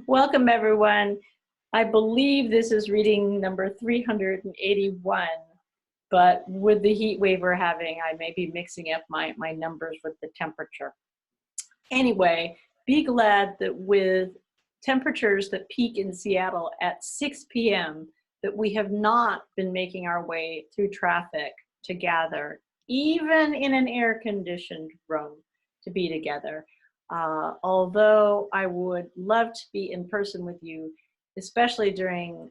Welcome, everyone. I believe this is reading number 381, but with the heat wave we're having, I may be mixing up my numbers with the temperature. Anyway, be glad that with temperatures that peak in Seattle at 6 p.m., that we have not been making our way through traffic to gather, even in an air-conditioned room, to be together. Although I would love to be in person with you, especially during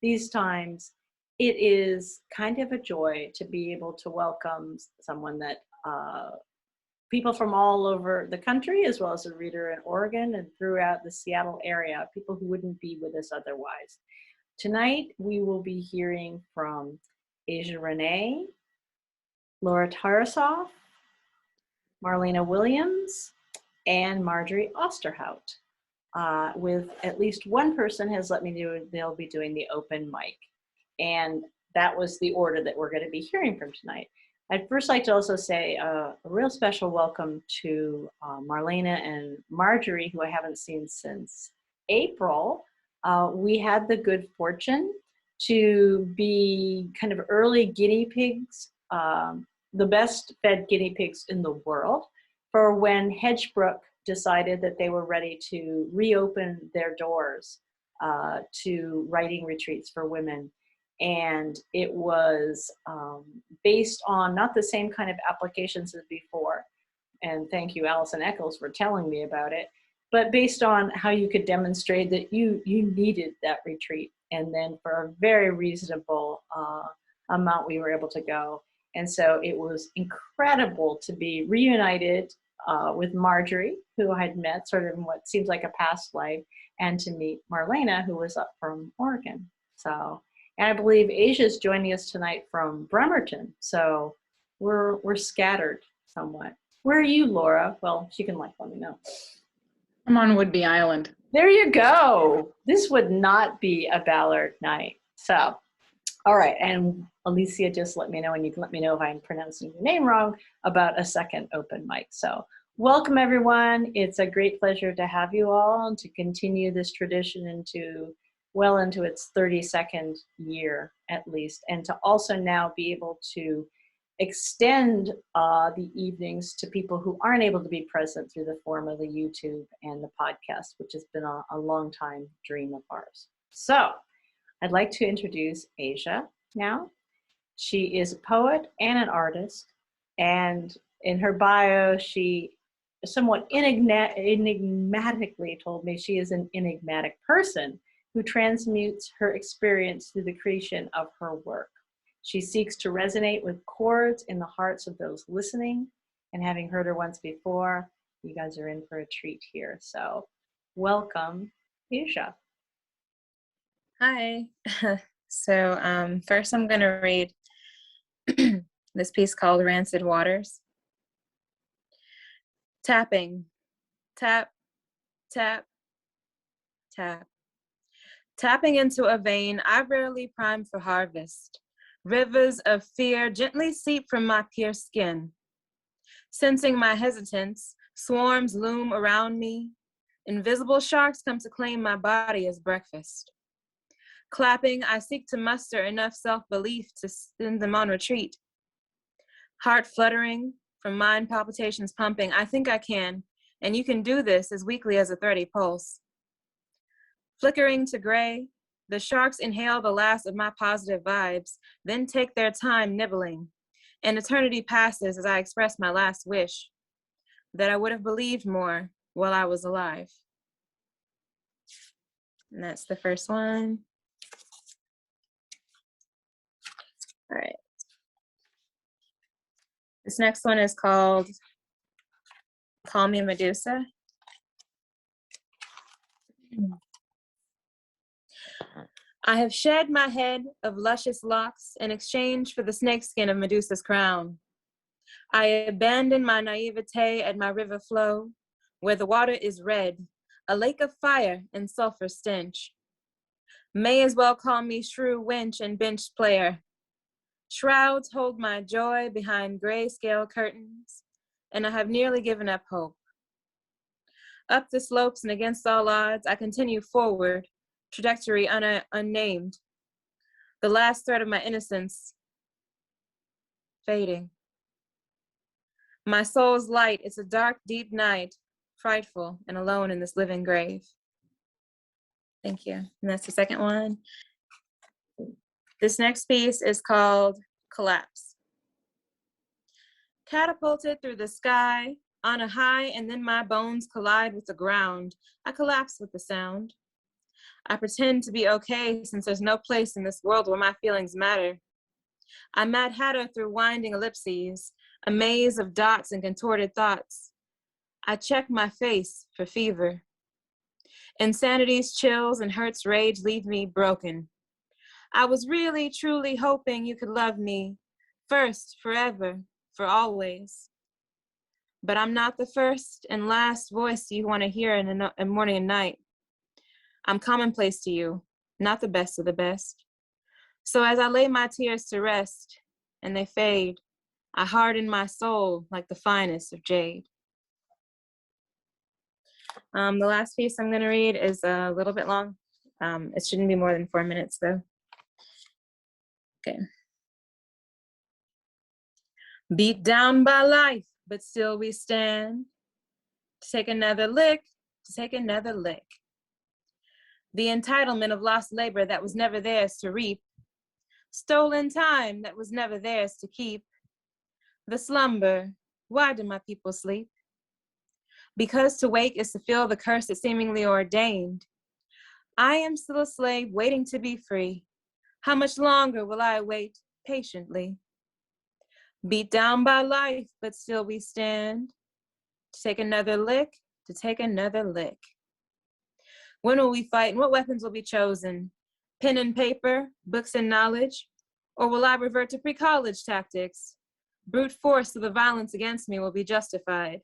these times, it is kind of a joy to be able to welcome someone that people from all over the country, as well as a reader in Oregon and throughout the Seattle area, people who wouldn't be with us otherwise. Tonight, we will be hearing from Renee, Laura Tarasoff, Marlena Williams, and Marjorie Osterhout. With at least one person has let me know they'll be doing the open mic. And that was the order that we're going to be hearing from tonight. I'd first like to also say a real special welcome to Marlena and Marjorie, who I haven't seen since April. We had the good fortune to be kind of early guinea pigs, the best fed guinea pigs in the world, for when Hedgebrook decided that they were ready to reopen their doors to writing retreats for women. And it was based on not the same kind of applications as before. And thank you, Allison Eccles, for telling me about it, but based on how you could demonstrate that you needed that retreat. And then for a very reasonable amount, we were able to go. And so it was incredible to be reunited with Marjorie, who I had met sort of in what seems like a past life, and to meet Marlena, who was up from Oregon. So, and I believe Asia's joining us tonight from Bremerton. So we're scattered somewhat. Where are you, Laura? Well, she can let me know. I'm on Whidbey Island. There you go. This would not be a Ballard night. So, all right. And Alicia just let me know, and you can let me know if I'm pronouncing your name wrong, about a second open mic. So welcome, everyone. It's a great pleasure to have you all and to continue this tradition into its 32nd year at least, and to also now be able to extend the evenings to people who aren't able to be present through the form of the YouTube and the podcast, which has been a long time dream of ours. So I'd like to introduce Asia now. She is a poet and an artist, and in her bio, she somewhat enigmatically told me she is an enigmatic person who transmutes her experience through the creation of her work. She seeks to resonate with chords in the hearts of those listening, and having heard her once before, you guys are in for a treat here. So welcome, Asia. Hi. So first I'm going to read this piece called Rancid Waters. Tapping, tap, tap, tap. Tapping into a vein I rarely prime for harvest. Rivers of fear gently seep from my pierced skin. Sensing my hesitance, swarms loom around me. Invisible sharks come to claim my body as breakfast. Clapping, I seek to muster enough self-belief to send them on retreat. Heart fluttering, from mind palpitations pumping, I think I can, and you can do this as weakly as a 30 pulse. Flickering to gray, the sharks inhale the last of my positive vibes, then take their time nibbling. An eternity passes as I express my last wish, that I would have believed more while I was alive. And that's the first one. All right. This next one is called Me Medusa. I have shed my head of luscious locks in exchange for the snakeskin of Medusa's crown. I abandon my naivete at my river flow, where the water is red, a lake of fire and sulfur stench. May as well call me shrew wench and bench player. Shrouds hold my joy behind grayscale curtains, and I have nearly given up hope. Up the slopes and against all odds, I continue forward, trajectory unnamed. The last thread of my innocence fading. My soul's light, it's a dark, deep night, frightful and alone in this living grave. Thank you. And that's the second one. This next piece is called Collapse. Catapulted through the sky, on a high, and then my bones collide with the ground. I collapse with the sound. I pretend to be okay since there's no place in this world where my feelings matter. I Mad Hatter through winding ellipses, a maze of dots and contorted thoughts. I check my face for fever. Insanity's chills and hurt's rage leave me broken. I was really, truly hoping you could love me, first, forever, for always. But I'm not the first and last voice you want to hear in the morning and night. I'm commonplace to you, not the best of the best. So as I lay my tears to rest, and they fade, I harden my soul like the finest of jade. The last piece I'm going to read is a little bit long. It shouldn't be more than 4 minutes, though. Okay. Beat down by life, but still we stand. To take another lick, to take another lick. The entitlement of lost labor that was never theirs to reap. Stolen time that was never theirs to keep. The slumber, why do my people sleep? Because to wake is to feel the curse that seemingly ordained. I am still a slave waiting to be free. How much longer will I wait patiently? Beat down by life, but still we stand. To take another lick, to take another lick. When will we fight and what weapons will be chosen? Pen and paper, books and knowledge? Or will I revert to pre-college tactics? Brute force so the violence against me will be justified.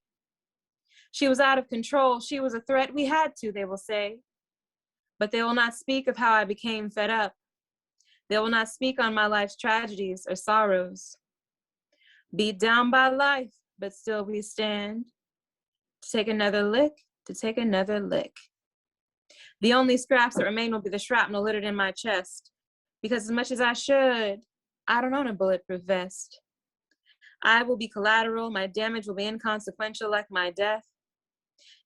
She was out of control, she was a threat, we had to, they will say. But they will not speak of how I became fed up. They will not speak on my life's tragedies or sorrows. Beat down by life, but still we stand. To take another lick, to take another lick. The only scraps that remain will be the shrapnel littered in my chest. Because as much as I should, I don't own a bulletproof vest. I will be collateral, my damage will be inconsequential like my death.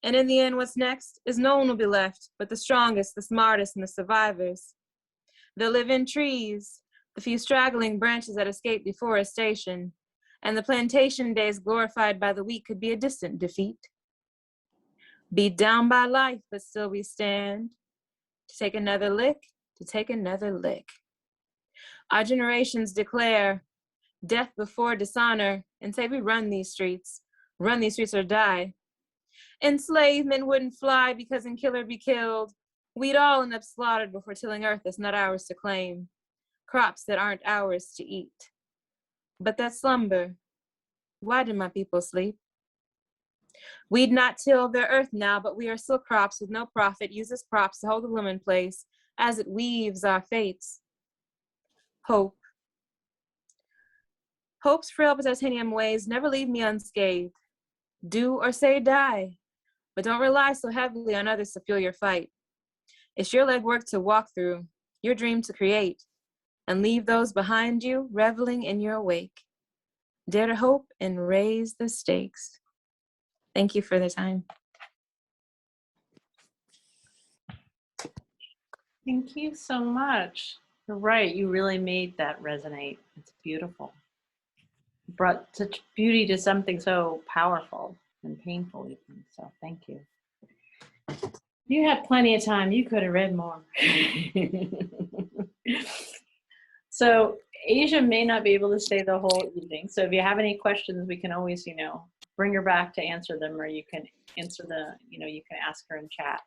And in the end, what's next is no one will be left but the strongest, the smartest, and the survivors. They'll live in trees, the few straggling branches that escaped deforestation, and the plantation days glorified by the weak could be a distant defeat. Beat down by life, but still we stand. To take another lick, to take another lick. Our generations declare death before dishonor and say we run these streets or die. Enslavement wouldn't fly because in kill or be killed. We'd all end up slaughtered before tilling earth that's not ours to claim. Crops that aren't ours to eat. But that slumber, why do my people sleep? We'd not till their earth now, but we are still crops with no profit, uses props to hold the loom in place as it weaves our fates. Hope. Hope's frail but titanium ways never leave me unscathed. Do or say die, but don't rely so heavily on others to fuel your fight. It's your legwork to walk through, your dream to create, and leave those behind you reveling in your wake. Dare to hope and raise the stakes. Thank you for the time. Thank you so much. You're right, you really made that resonate. It's beautiful. You brought such beauty to something so powerful and painful even, so thank you. You had plenty of time, you could have read more. So Asia may not be able to stay the whole evening, so if you have any questions, we can always, bring her back to answer them, or you can answer you can ask her in chat.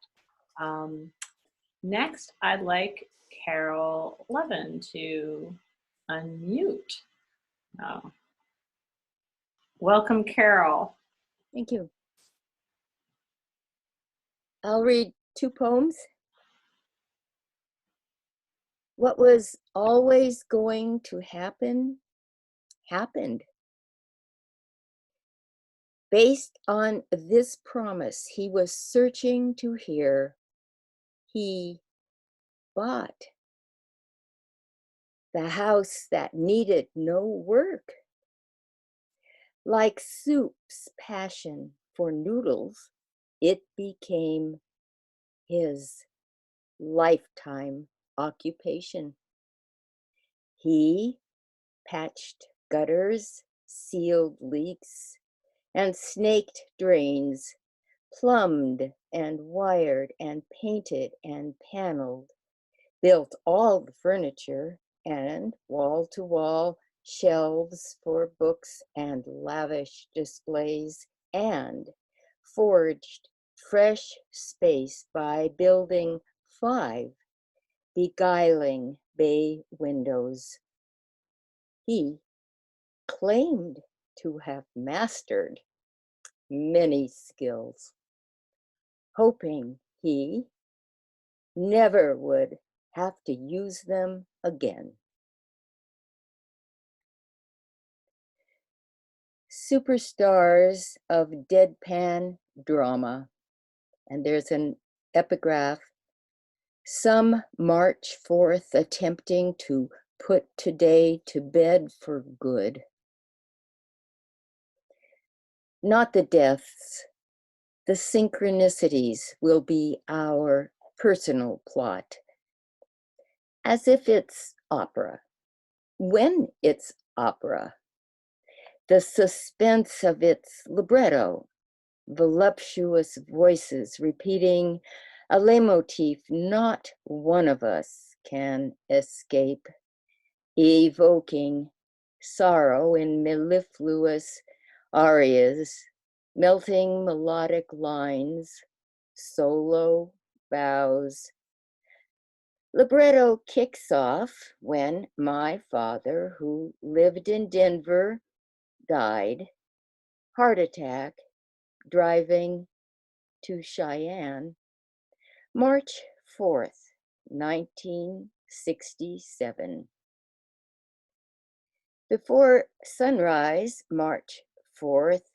Next, I'd like Carol Levin to unmute. Welcome, Carol. Thank you. I'll read 2 poems. What was always going to happen, happened. Based on this promise he was searching to hear, he bought the house that needed no work. Like Soup's passion for noodles, it became his lifetime occupation. He patched gutters, sealed leaks, and snaked drains, plumbed and wired and painted and paneled, built all the furniture and wall-to-wall shelves for books and lavish displays, and forged fresh space by building 5 beguiling bay windows. He claimed to have mastered many skills, hoping he never would have to use them again. Superstars of deadpan drama, and there's an epigraph. Some march forth attempting to put today to bed for good. Not the deaths, the synchronicities will be our personal plot. As if it's opera. When it's opera, the suspense of its libretto, voluptuous voices repeating a leitmotif not one of us can escape, evoking sorrow in mellifluous arias, melting melodic lines, solo bows. Libretto kicks off when my father, who lived in Denver, died, heart attack, driving to Cheyenne, March 4th, 1967. Before sunrise, March 4th,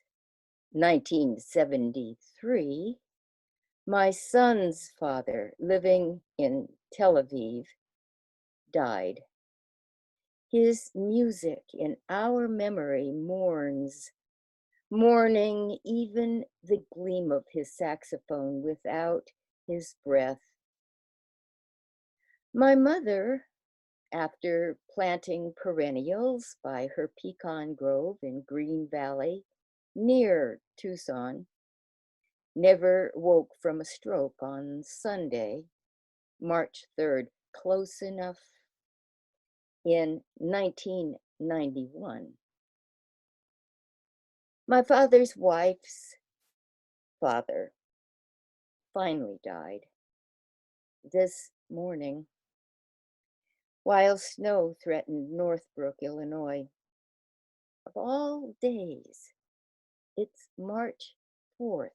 1973, my son's father, living in Tel Aviv, died. His music in our memory mourns, mourning even the gleam of his saxophone without his breath. My mother, after planting perennials by her pecan grove in Green Valley, near Tucson, never woke from a stroke on Sunday, March 3rd, close enough, in 1991. My father's wife's father finally died this morning while snow threatened Northbrook, Illinois. Of all days, it's March 4th,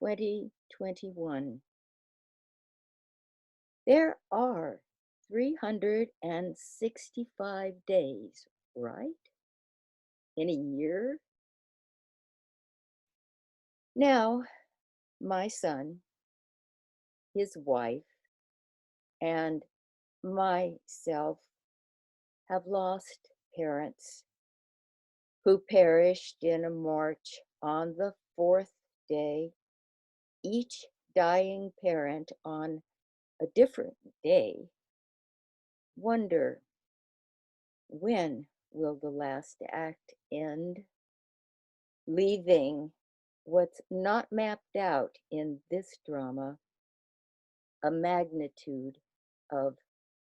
2021. There are 365 days, right? In a year? Now, my son, his wife, and myself have lost parents who perished in a march on the 4th day, each dying parent on a different day. Wonder, when will the last act end, leaving what's not mapped out in this drama, a magnitude of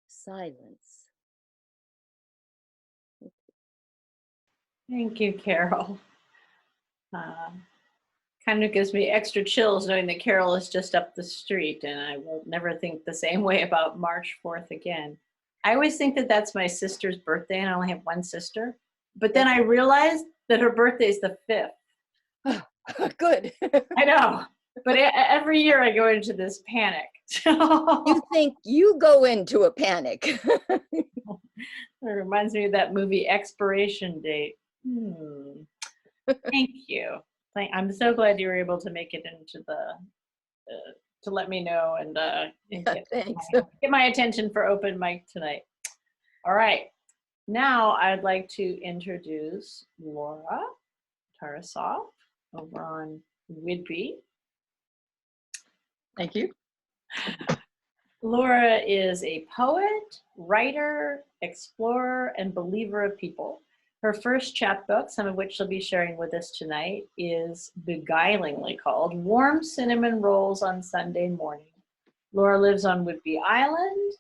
silence. Thank you, Carol. Kind of gives me extra chills knowing that Carol is just up the street, and I will never think the same way about March 4th again. I always think that that's my sister's birthday, and I only have one sister. But then I realized that her birthday is the 5th. Good. I know, but every year I go into this panic. You think you go into a panic. It reminds me of that movie Expiration Date. Thank you. I'm so glad you were able to make it into to let me know and get Thanks. my attention for open mic tonight. All right. Now I'd like to introduce Laura Tarasoff over on Whidbey. Thank you. Laura is a poet, writer, explorer, and believer of people. Her first chapbook, some of which she'll be sharing with us tonight, is beguilingly called Warm Cinnamon Rolls on Sunday Morning. Laura lives on Whidbey Island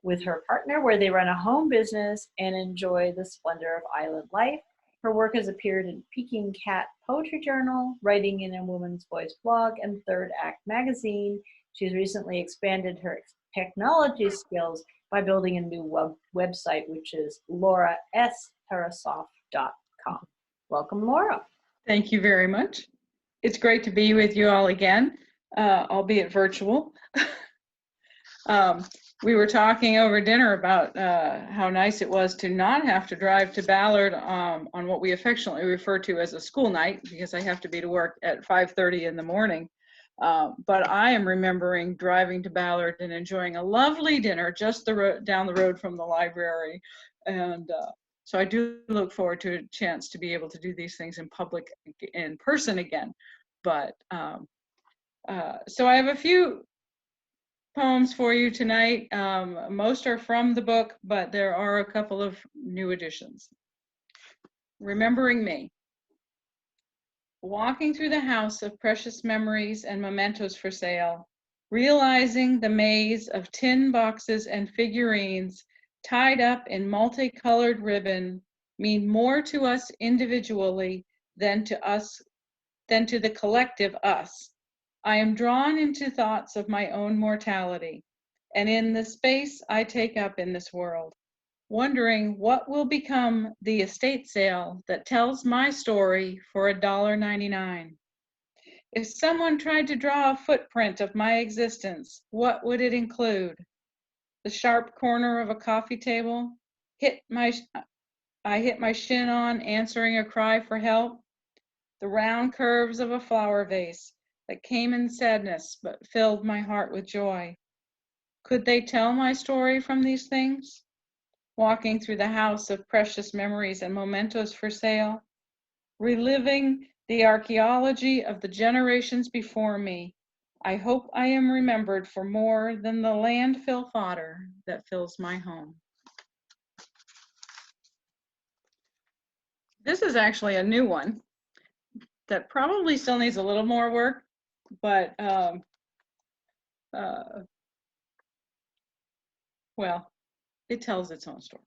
with her partner, where they run a home business and enjoy the splendor of island life. Her work has appeared in Peking Cat Poetry Journal, Writing in a Woman's Voice blog, and Third Act magazine. She's recently expanded her technology skills by building a new website, which is laurastarasoff.com. Welcome, Laura. Thank you very much. It's great to be with you all again, albeit virtual. We were talking over dinner about how nice it was to not have to drive to Ballard on what we affectionately refer to as a school night, because I have to be to work at 5:30 in the morning. But I am remembering driving to Ballard and enjoying a lovely dinner just down the road from the library. And so I do look forward to a chance to be able to do these things in public, in person again. But so I have a few poems for you tonight. Most are from the book, but there are a couple of new additions. Remembering Me. Walking through the house of precious memories and mementos for sale, realizing the maze of tin boxes and figurines tied up in multicolored ribbon mean more to us individually than to the collective us. I am drawn into thoughts of my own mortality, and in the space I take up in this world, wondering what will become the estate sale that tells my story for $1.99. If someone tried to draw a footprint of my existence, what would it include? The sharp corner of a coffee table, I hit my shin on answering a cry for help, the round curves of a flower vase that came in sadness but filled my heart with joy. Could they tell my story from these things? Walking through the house of precious memories and mementos for sale, reliving the archaeology of the generations before me, I hope I am remembered for more than the landfill fodder that fills my home. This is actually a new one that probably still needs a little more work, but well, it tells its own story.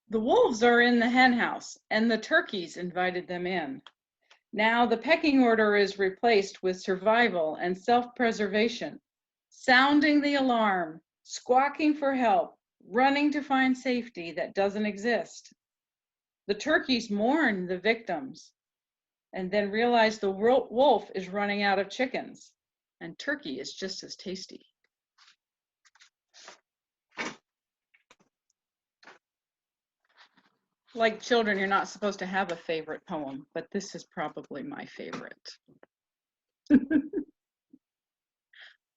The wolves are in the hen house, and the turkeys invited them in. Now the pecking order is replaced with survival and self-preservation, sounding the alarm, squawking for help, running to find safety that doesn't exist. The turkeys mourn the victims, and then realize the wolf is running out of chickens, and turkey is just as tasty. Like children, you're not supposed to have a favorite poem, but this is probably my favorite.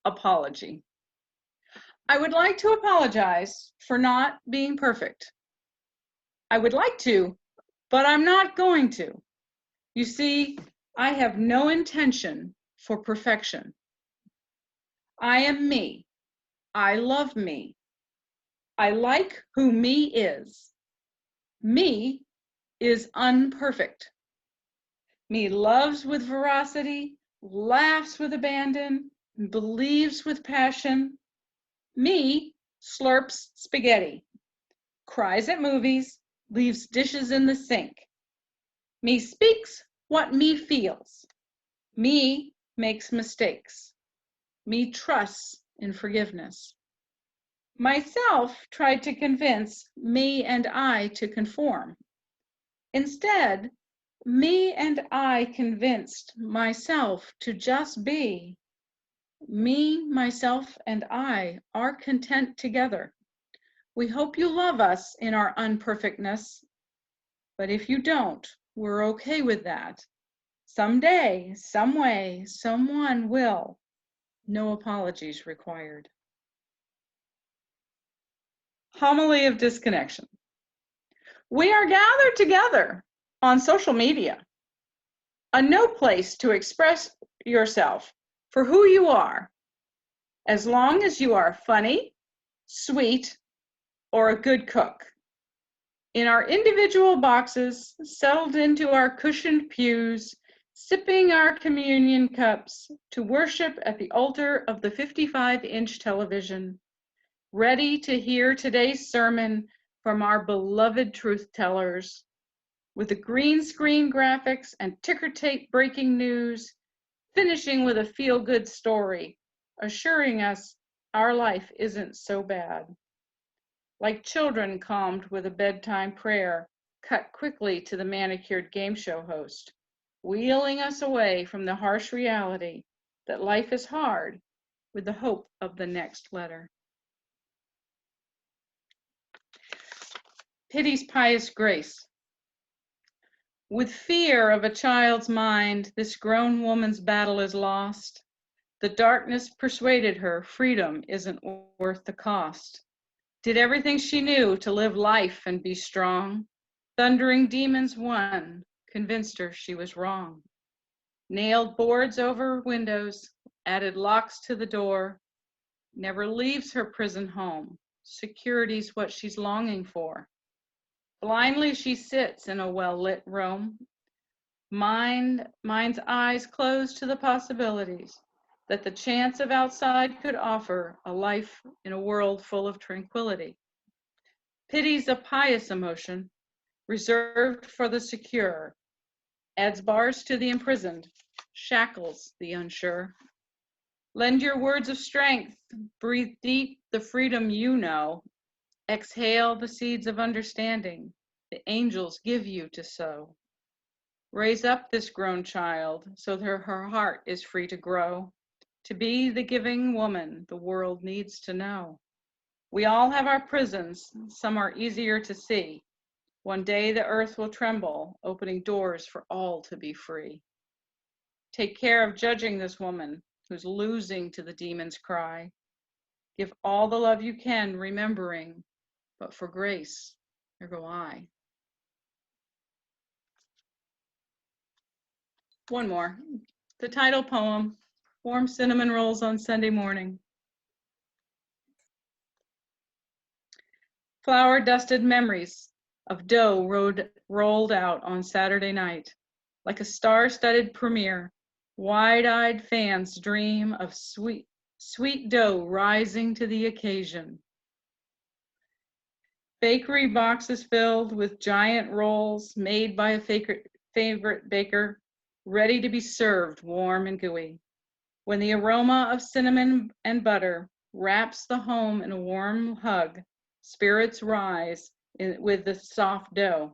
Apology. I would like to apologize for not being perfect. I would like to, but I'm not going to. You see, I have no intention for perfection. I am me. I love me. I like who me is. Me is unperfect. Me loves with veracity, laughs with abandon, believes with passion. Me slurps spaghetti, cries at movies, leaves dishes in the sink. Me speaks what me feels. Me makes mistakes. Me trusts in forgiveness. Myself tried to convince me and I to conform. Instead, me and I convinced myself to just be. Me, myself, and I are content together. We hope you love us in our unperfectness, but if you don't, We're okay with that. Someday, some way, someone will. No apologies required. Homily of disconnection. We are gathered together on social media, a no place to express yourself for who you are, as long as you are funny, sweet, or a good cook. In our individual boxes, settled into our cushioned pews, sipping our communion cups to worship at the altar of the 55-inch television, ready to hear today's sermon from our beloved truth tellers, with the green screen graphics and ticker tape breaking news, finishing with a feel-good story, assuring us our life isn't so bad. Like children calmed with a bedtime prayer, cut quickly to the manicured game show host, wheeling us away from the harsh reality that life is hard with the hope of the next letter. Pity's pious grace. With fear of a child's mind, this grown woman's battle is lost. The darkness persuaded her freedom isn't worth the cost. Did everything she knew to live life and be strong. Thundering demons won, convinced her she was wrong. Nailed boards over windows, added locks to the door. Never leaves her prison home. Security's what she's longing for. Blindly she sits in a well-lit room. Mind's eyes closed to the possibilities that the chance of outside could offer a life in a world full of tranquility. Pity's a pious emotion, reserved for the secure, adds bars to the imprisoned, shackles the unsure. Lend your words of strength, breathe deep the freedom you know, exhale the seeds of understanding the angels give you to sow. Raise up this grown child so that her heart is free to grow, to be the giving woman the world needs to know. We all have our prisons, some are easier to see. One day the earth will tremble, opening doors for all to be free. Take care of judging this woman who's losing to the demon's cry. Give all the love you can, remembering, but for grace, here go I. One more. The title poem, Warm Cinnamon Rolls on Sunday Morning. Flour-dusted memories of dough rolled out on Saturday night. Like a star-studded premiere, wide-eyed fans dream of sweet dough rising to the occasion. Bakery boxes filled with giant rolls made by a favorite baker, ready to be served warm and gooey. When the aroma of cinnamon and butter wraps the home in a warm hug, spirits rise with the soft dough.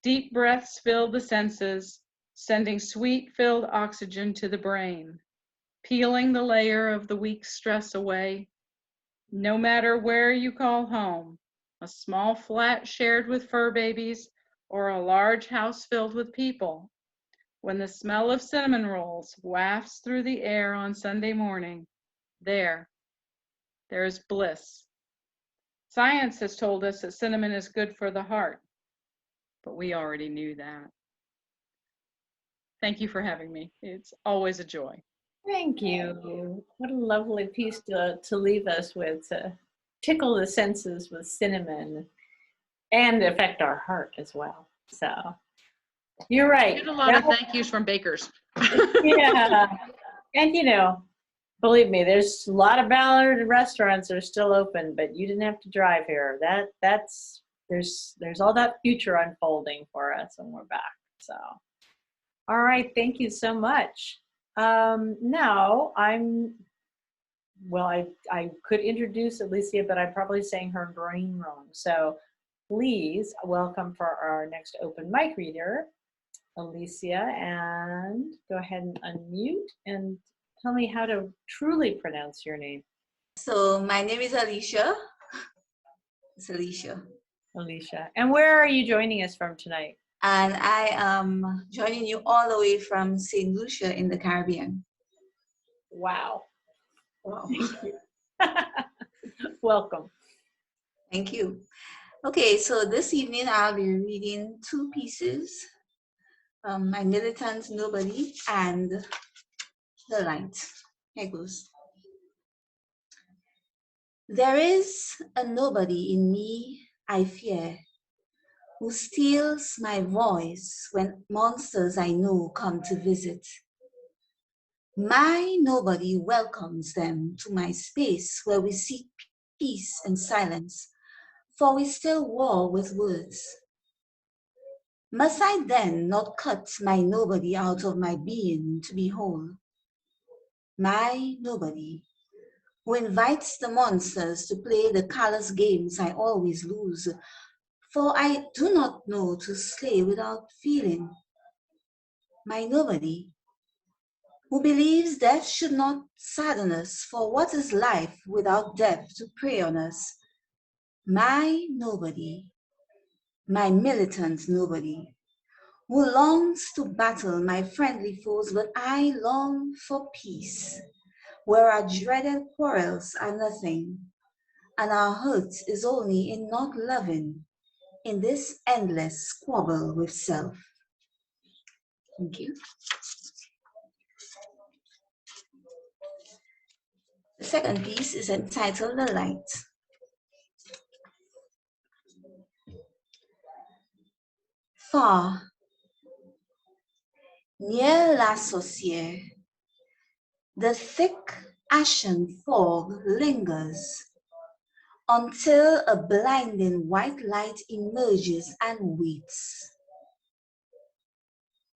Deep breaths fill the senses, sending sweet-filled oxygen to the brain, peeling the layer of the week's stress away. No matter where you call home, a small flat shared with fur babies or a large house filled with people, when the smell of cinnamon rolls wafts through the air on Sunday morning, there is bliss. Science has told us that cinnamon is good for the heart, but we already knew that. Thank you for having me. It's always a joy. Thank you. What a lovely piece to leave us with, to tickle the senses with cinnamon and affect our heart as well. So you're right. Get a lot of thank yous from bakers. Yeah. And believe me, there's a lot of Ballard restaurants that are still open, but you didn't have to drive here. There's all that future unfolding for us when we're back. So, all right, thank you so much. Now I could introduce Alicia, but I'm probably saying her green room. So please welcome for our next open mic reader, Alicia, and go ahead and unmute and tell me how to truly pronounce your name. So my name is Alicia. It's Alicia. Alicia. And where are you joining us from tonight? and I am joining you all the way from St. Lucia in the Caribbean. Wow. Wow. Welcome. Thank you. Okay, so this evening I'll be reading two pieces, My Militant Nobody and The Light. Here goes. There is a nobody in me I fear, who steals my voice when monsters I know come to visit. My nobody welcomes them to my space where we seek peace and silence, for we still war with words. Must I then not cut my nobody out of my being to be whole? My nobody, who invites the monsters to play the callous games I always lose, for I do not know to slay without feeling. My nobody, who believes death should not sadden us, for what is life without death to prey on us? My nobody, my militant nobody, who longs to battle my friendly foes, but I long for peace, where our dreaded quarrels are nothing, and our hurt is only in not loving, in this endless squabble with self. Thank you. The second piece is entitled The Light. Far, near La Saucière, the thick ashen fog lingers until a blinding white light emerges and waits.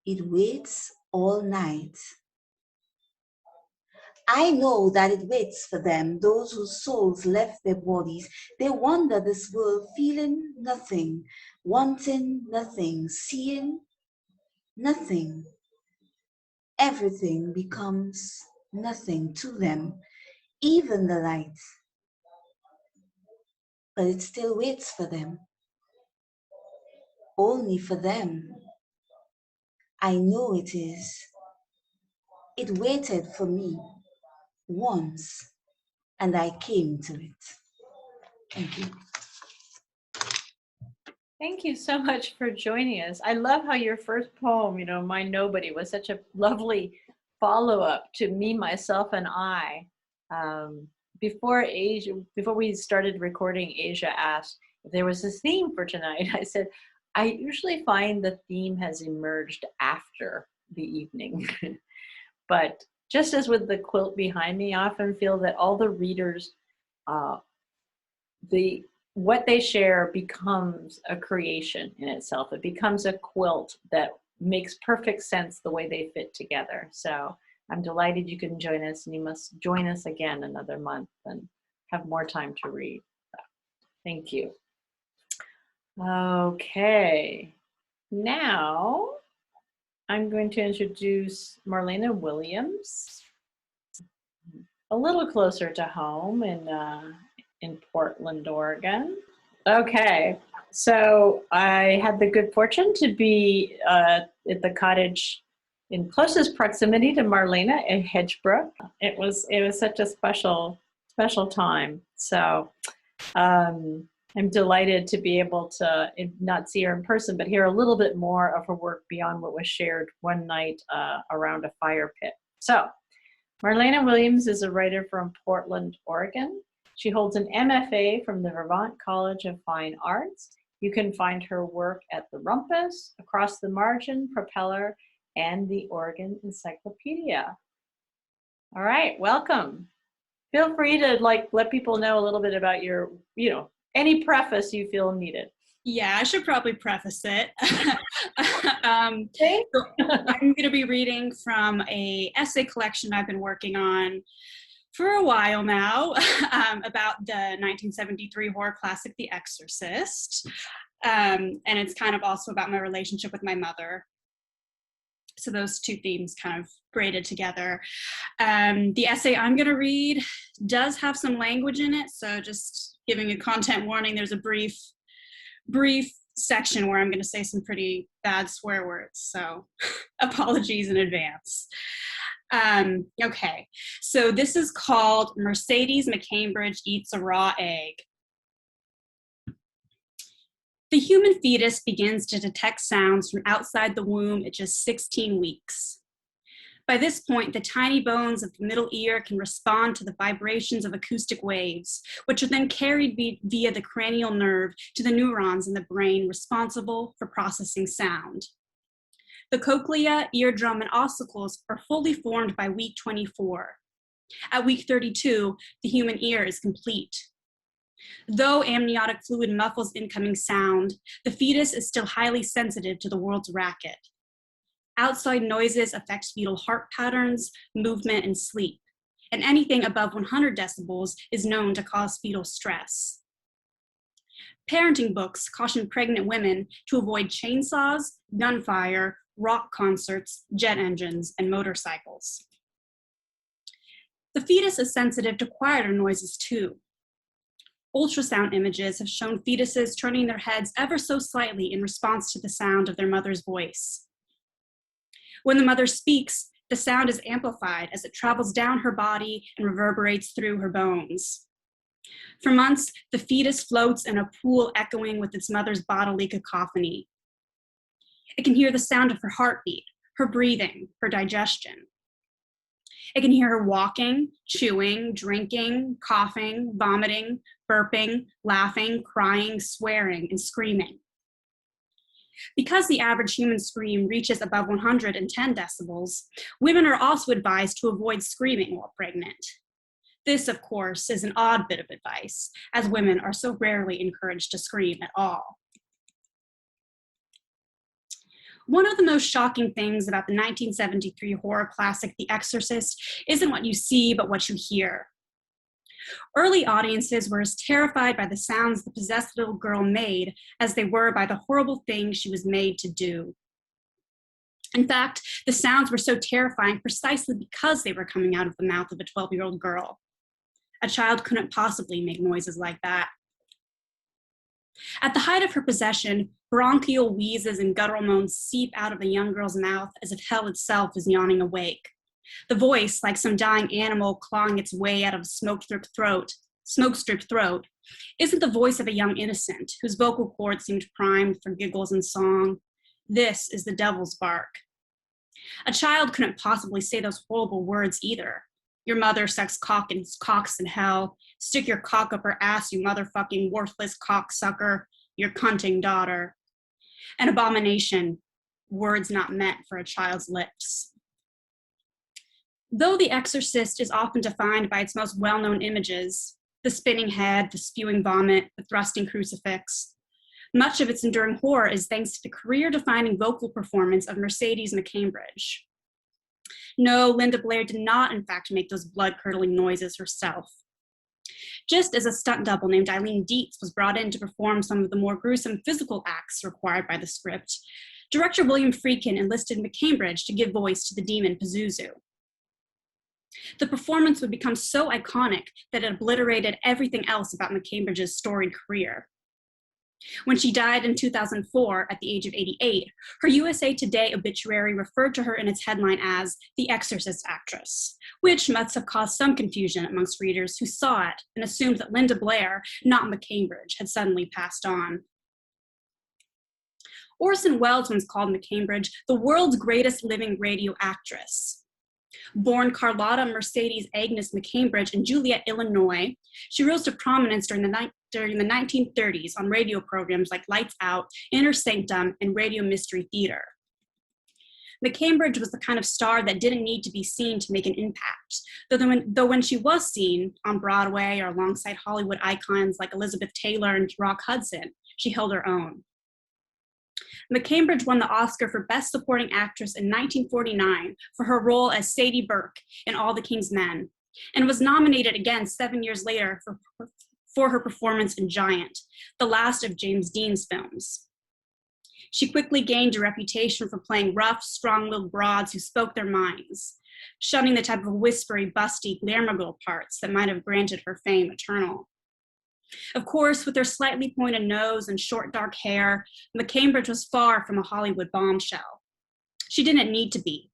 It waits all night. I know that it waits for them, those whose souls left their bodies. They wander this world feeling nothing, wanting nothing, seeing nothing. Everything becomes nothing to them, even the light. But it still waits for them. Only for them. I know it is. It waited for me once, and I came to it. Thank you. Thank you so much for joining us. I love how your first poem, My Nobody, was such a lovely follow-up to Me, Myself, and I. Before we started recording, Asia asked if there was a theme for tonight. I said, I usually find the theme has emerged after the evening. But just as with the quilt behind me, I often feel that all the readers, what they share becomes a creation in itself. It becomes a quilt that makes perfect sense the way they fit together. So I'm delighted you can join us, and you must join us again another month and have more time to read. So, thank you. Okay, now I'm going to introduce Marlena Williams, a little closer to home in Portland, Oregon. Okay, so I had the good fortune to be at the cottage in closest proximity to Marlena in Hedgebrook. It was such a special time. So I'm delighted to be able to not see her in person, but hear a little bit more of her work beyond what was shared one night around a fire pit. So Marlena Williams is a writer from Portland, Oregon. She holds an MFA from the Vermont College of Fine Arts. You can find her work at the Rumpus, Across the Margin, Propeller, and the Oregon Encyclopedia. All right, welcome. Feel free to let people know a little bit about your, any preface you feel needed. Yeah, I should probably preface it. So I'm going to be reading from an essay collection I've been working on for a while now about the 1973 horror classic, The Exorcist. And it's kind of also about my relationship with my mother. So those two themes kind of braided together. The essay I'm going to read does have some language in it. So just giving a content warning, there's a brief section where I'm going to say some pretty bad swear words, so apologies in advance. Okay, so this is called Mercedes McCambridge Eats a Raw Egg. The human fetus begins to detect sounds from outside the womb at just 16 weeks. By this point, the tiny bones of the middle ear can respond to the vibrations of acoustic waves, which are then carried via the cranial nerve to the neurons in the brain responsible for processing sound. The cochlea, eardrum, and ossicles are fully formed by week 24. At week 32, the human ear is complete. Though amniotic fluid muffles incoming sound, the fetus is still highly sensitive to the world's racket. Outside noises affect fetal heart patterns, movement, and sleep, and anything above 100 decibels is known to cause fetal stress. Parenting books caution pregnant women to avoid chainsaws, gunfire, rock concerts, jet engines, and motorcycles. The fetus is sensitive to quieter noises too. Ultrasound images have shown fetuses turning their heads ever so slightly in response to the sound of their mother's voice. When the mother speaks, the sound is amplified as it travels down her body and reverberates through her bones. For months, the fetus floats in a pool echoing with its mother's bodily cacophony. It can hear the sound of her heartbeat, her breathing, her digestion. It can hear her walking, chewing, drinking, coughing, vomiting, burping, laughing, crying, swearing, and screaming. Because the average human scream reaches above 110 decibels, women are also advised to avoid screaming while pregnant. This, of course, is an odd bit of advice, as women are so rarely encouraged to scream at all. One of the most shocking things about the 1973 horror classic, The Exorcist, isn't what you see, but what you hear. Early audiences were as terrified by the sounds the possessed little girl made as they were by the horrible things she was made to do. In fact, the sounds were so terrifying precisely because they were coming out of the mouth of a 12-year-old girl. A child couldn't possibly make noises like that. At the height of her possession, bronchial wheezes and guttural moans seep out of the young girl's mouth as if hell itself is yawning awake. The voice, like some dying animal clawing its way out of a smoke-stripped throat, isn't the voice of a young innocent whose vocal cords seemed primed for giggles and song. This is the devil's bark. A child couldn't possibly say those horrible words either. Your mother sucks cocks in hell. Stick your cock up her ass, you motherfucking worthless cocksucker. Your cunting daughter. An abomination. Words not meant for a child's lips. Though The Exorcist is often defined by its most well-known images, the spinning head, the spewing vomit, the thrusting crucifix, much of its enduring horror is thanks to the career-defining vocal performance of Mercedes McCambridge. No, Linda Blair did not, in fact, make those blood-curdling noises herself. Just as a stunt double named Eileen Dietz was brought in to perform some of the more gruesome physical acts required by the script, director William Friedkin enlisted McCambridge to give voice to the demon Pazuzu. The performance would become so iconic that it obliterated everything else about McCambridge's storied career. When she died in 2004 at the age of 88, her USA Today obituary referred to her in its headline as the Exorcist actress, which must have caused some confusion amongst readers who saw it and assumed that Linda Blair, not McCambridge, had suddenly passed on. Orson Welles once called McCambridge the world's greatest living radio actress. Born Carlotta Mercedes Agnes McCambridge in Joliet, Illinois, she rose to prominence during the 1930s on radio programs like Lights Out, Inner Sanctum, and Radio Mystery Theater. McCambridge was the kind of star that didn't need to be seen to make an impact, though when she was seen on Broadway or alongside Hollywood icons like Elizabeth Taylor and Rock Hudson, she held her own. McCambridge won the Oscar for Best Supporting Actress in 1949 for her role as Sadie Burke in All the King's Men, and was nominated again 7 years later for her performance in Giant, the last of James Dean's films. She quickly gained a reputation for playing rough, strong-willed broads who spoke their minds, shunning the type of whispery, busty glamour girl parts that might have granted her fame eternal. Of course, with her slightly pointed nose and short dark hair, McCambridge was far from a Hollywood bombshell. She didn't need to be,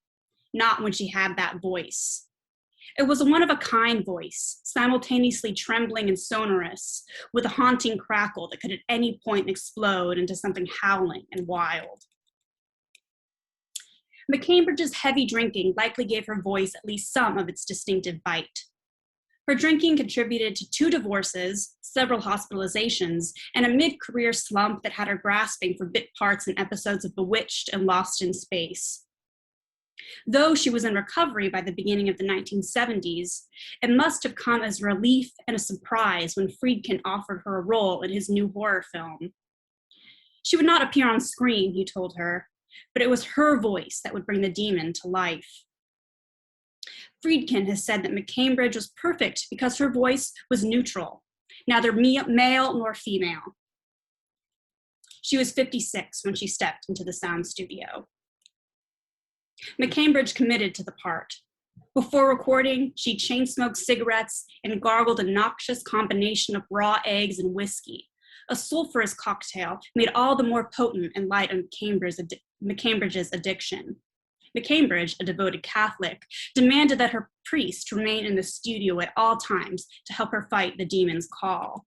not when she had that voice. It was a one-of-a-kind voice, simultaneously trembling and sonorous, with a haunting crackle that could at any point explode into something howling and wild. McCambridge's heavy drinking likely gave her voice at least some of its distinctive bite. Her drinking contributed to 2 divorces, several hospitalizations, and a mid-career slump that had her grasping for bit parts in episodes of Bewitched and Lost in Space. Though she was in recovery by the beginning of the 1970s, it must have come as a relief and a surprise when Friedkin offered her a role in his new horror film. She would not appear on screen, he told her, but it was her voice that would bring the demon to life. Friedkin has said that McCambridge was perfect because her voice was neutral, neither male nor female. She was 56 when she stepped into the sound studio. McCambridge committed to the part. Before recording, she chain-smoked cigarettes and gargled a noxious combination of raw eggs and whiskey, a sulfurous cocktail made all the more potent in light of McCambridge's addiction. McCambridge, a devoted Catholic, demanded that her priest remain in the studio at all times to help her fight the demon's call.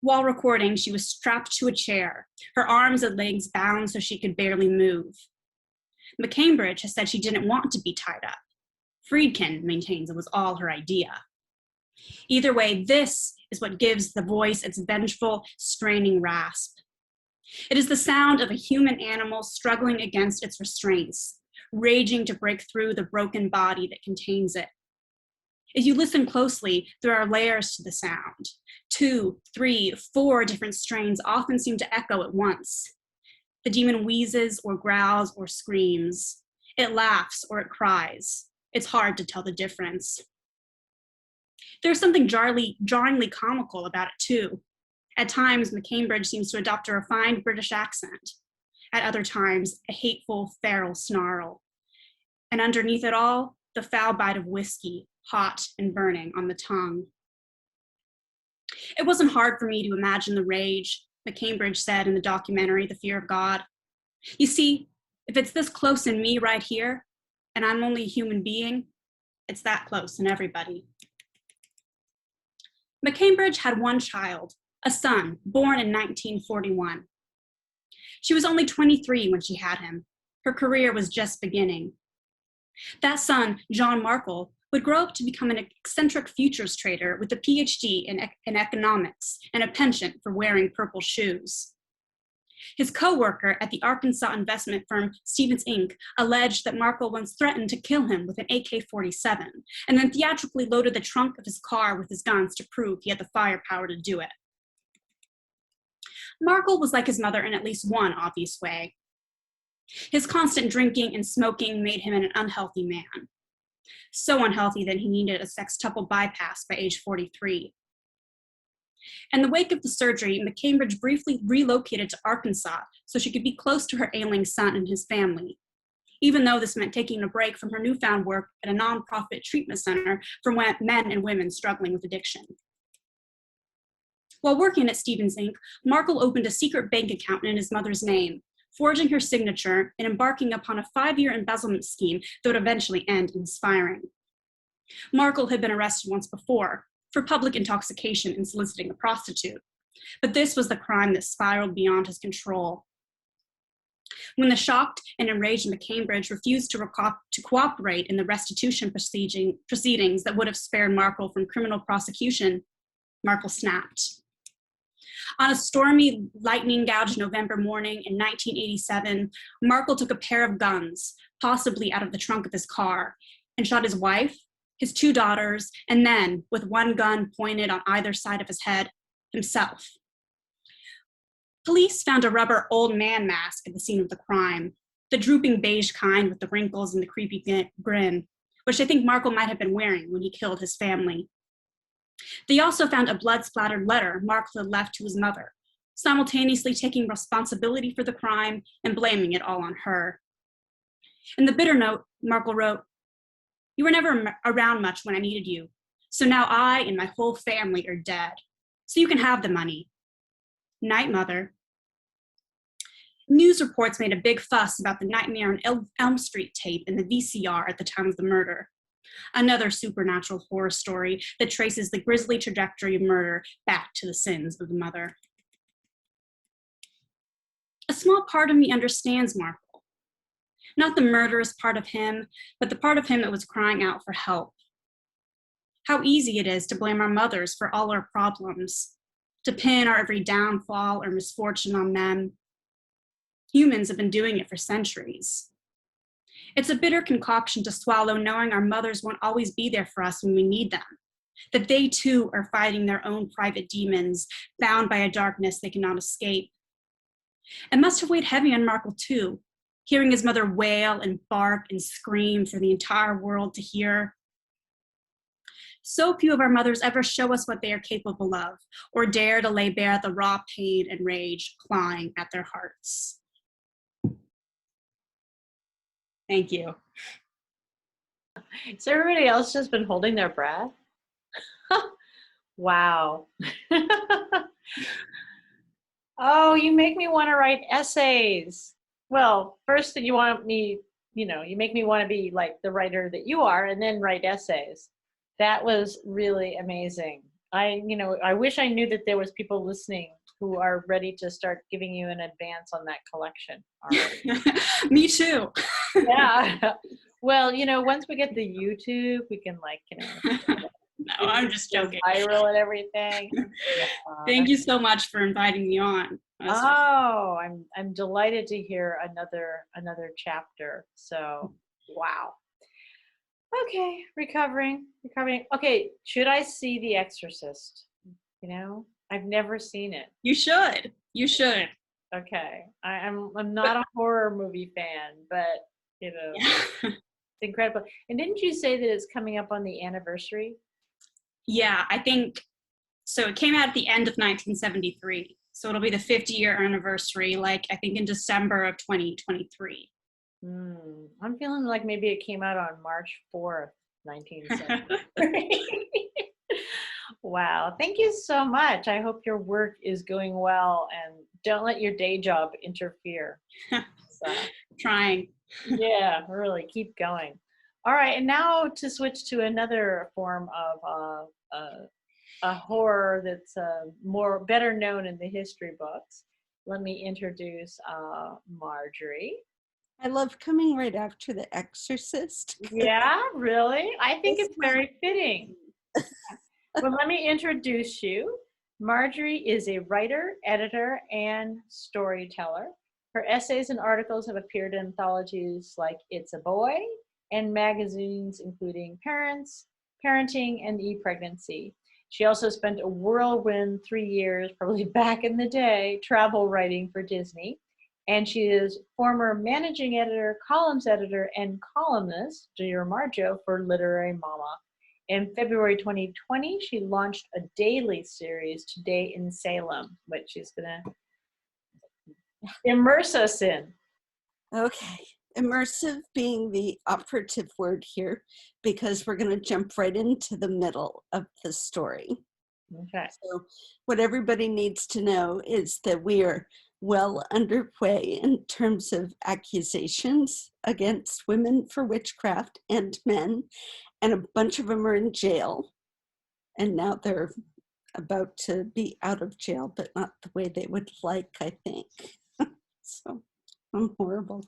While recording, she was strapped to a chair, her arms and legs bound so she could barely move. McCambridge has said she didn't want to be tied up. Friedkin maintains it was all her idea. Either way, this is what gives the voice its vengeful, straining rasp. It is the sound of a human animal struggling against its restraints, raging to break through the broken body that contains it. If you listen closely, there are layers to the sound. 2, 3, 4 different strains often seem to echo at once. The demon wheezes or growls or screams. It laughs or it cries. It's hard to tell the difference. There's something jarringly comical about it too. At times, McCambridge seems to adopt a refined British accent. At other times, a hateful, feral snarl. And underneath it all, the foul bite of whiskey, hot and burning on the tongue. It wasn't hard for me to imagine the rage, McCambridge said in the documentary, The Fear of God. You see, if it's this close in me right here, and I'm only a human being, it's that close in everybody. McCambridge had one child, a son, born in 1941. She was only 23 when she had him. Her career was just beginning. That son, John Markle, would grow up to become an eccentric futures trader with a PhD in economics and a penchant for wearing purple shoes. His co-worker at the Arkansas investment firm Stevens Inc. alleged that Markle once threatened to kill him with an AK-47 and then theatrically loaded the trunk of his car with his guns to prove he had the firepower to do it. Markle was like his mother in at least one obvious way. His constant drinking and smoking made him an unhealthy man. So unhealthy that he needed a sextuple bypass by age 43. In the wake of the surgery, McCambridge briefly relocated to Arkansas so she could be close to her ailing son and his family, even though this meant taking a break from her newfound work at a nonprofit treatment center for men and women struggling with addiction. While working at Stevens Inc., Markle opened a secret bank account in his mother's name, forging her signature and embarking upon a 5-year embezzlement scheme that would eventually end in his firing. Markle had been arrested once before for public intoxication and soliciting a prostitute, but this was the crime that spiraled beyond his control. When the shocked and enraged McCambridge refused to cooperate in the restitution proceedings that would have spared Markle from criminal prosecution, Markle snapped. On a stormy, lightning-gouged November morning in 1987, Markle took a pair of guns, possibly out of the trunk of his car, and shot his wife, his 2 daughters, and then, with one gun pointed on either side of his head, himself. Police found a rubber old man mask at the scene of the crime, the drooping beige kind with the wrinkles and the creepy grin, which I think Markle might have been wearing when he killed his family. They also found a blood-splattered letter Markle had left to his mother, simultaneously taking responsibility for the crime and blaming it all on her. In the bitter note, Markle wrote, "You were never around much when I needed you, So now I and my whole family are dead. So you can have the money. Night, Mother. News reports made a big fuss about the Nightmare on Elm Street tape in the VCR at the time of the murder. Another supernatural horror story that traces the grisly trajectory of murder back to the sins of the mother. A small part of me understands Markle. Not the murderous part of him, but the part of him that was crying out for help. How easy it is to blame our mothers for all our problems, to pin our every downfall or misfortune on them. Humans have been doing it for centuries. It's a bitter concoction to swallow, knowing our mothers won't always be there for us when we need them, that they too are fighting their own private demons, bound by a darkness they cannot escape. It must have weighed heavy on Markle too, hearing his mother wail and bark and scream for the entire world to hear. So few of our mothers ever show us what they are capable of, or dare to lay bare the raw pain and rage clawing at their hearts. Thank you. So everybody else just been holding their breath? Wow. Oh, you make me want to write essays. Well, first you want me, you make me want to be like the writer that you are and then write essays. That was really amazing. I wish I knew that there was people listening who are ready to start giving you an advance on that collection already. Me too. Yeah. Well, once we get the YouTube, we can No, I'm just joking. Viral and everything. Thank you so much for inviting me on. Oh, I'm delighted to hear another chapter. So, wow. Okay, recovering. Okay, should I see The Exorcist? I've never seen it. You should. Okay, I'm not a horror movie fan, but it's incredible. And didn't you say that it's coming up on the anniversary? Yeah, I think so. It came out at the end of 1973, so it'll be the 50-year anniversary, I think in December of 2023. I'm feeling like maybe it came out on March 4th, 1973. Wow, thank you so much. I hope your work is going well, and don't let your day job interfere. So, Trying. Yeah, really, keep going. All right, and now to switch to another form of a horror that's better known in the history books. Let me introduce Marjorie. I love coming right after The Exorcist. Yeah, really? I think it's very fitting. Well, let me introduce you. Marjorie is a writer, editor, and storyteller. Her essays and articles have appeared in anthologies like It's a Boy and magazines including Parents, Parenting, and E-Pregnancy. She also spent a whirlwind 3 years, probably back in the day, travel writing for Disney. And she is former managing editor, columns editor, and columnist, dear Marjo, for Literary Mama. In February 2020, she launched a daily series, Today in Salem, which she's going to immerse us in. Okay, immersive being the operative word here, because we're going to jump right into the middle of the story. Okay. So what everybody needs to know is that we are well underway in terms of accusations against women for witchcraft and men, and a bunch of them are in jail. And now they're about to be out of jail, but not the way they would like, I think. So I'm horrible.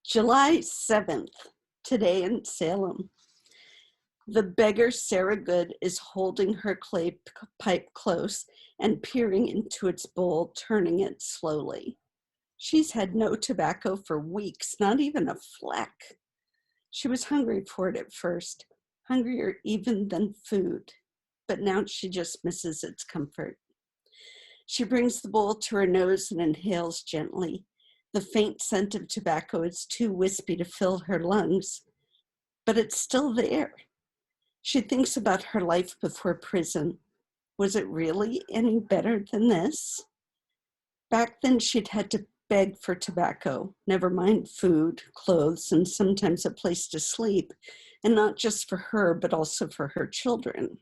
July 7th, Today in Salem. The beggar Sarah Good is holding her clay pipe close and peering into its bowl, turning it slowly. She's had no tobacco for weeks, not even a fleck. She was hungry for it at first, hungrier even than food, but now she just misses its comfort. She brings the bowl to her nose and inhales gently. The faint scent of tobacco is too wispy to fill her lungs, but it's still there. She thinks about her life before prison. Was it really any better than this? Back then, she'd had to beg for tobacco, never mind food, clothes, and sometimes a place to sleep, and not just for her, but also for her children.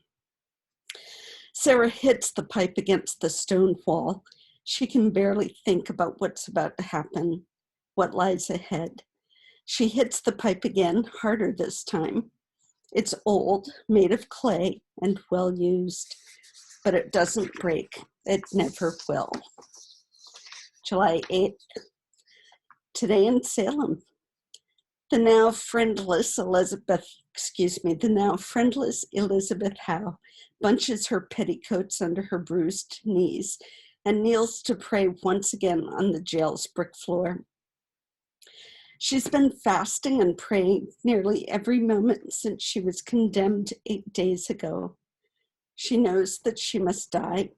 Sarah hits the pipe against the stone wall. She can barely think about what's about to happen, what lies ahead. She hits the pipe again, harder this time. It's old, made of clay, and well used, but it doesn't break. It never will. July 8th. Today in Salem, the now friendless Elizabeth Howe bunches her petticoats under her bruised knees and kneels to pray once again on the jail's brick floor. She's been fasting and praying nearly every moment since she was condemned 8 days ago. She knows that she must die.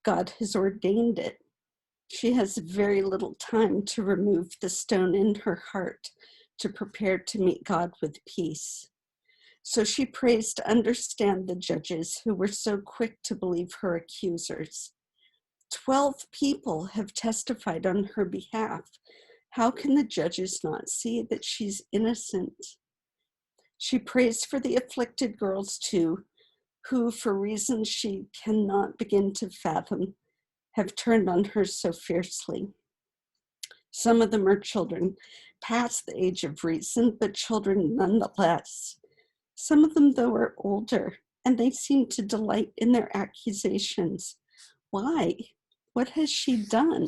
God has ordained it. She has very little time to remove the stone in her heart to prepare to meet God with peace. So she prays to understand the judges who were so quick to believe her accusers. 12 people have testified on her behalf. How can the judges not see that she's innocent? She prays for the afflicted girls too, who, for reasons she cannot begin to fathom, have turned on her so fiercely. Some of them are children, past the age of reason, but children nonetheless. Some of them, though, are older, and they seem to delight in their accusations. Why? What has she done?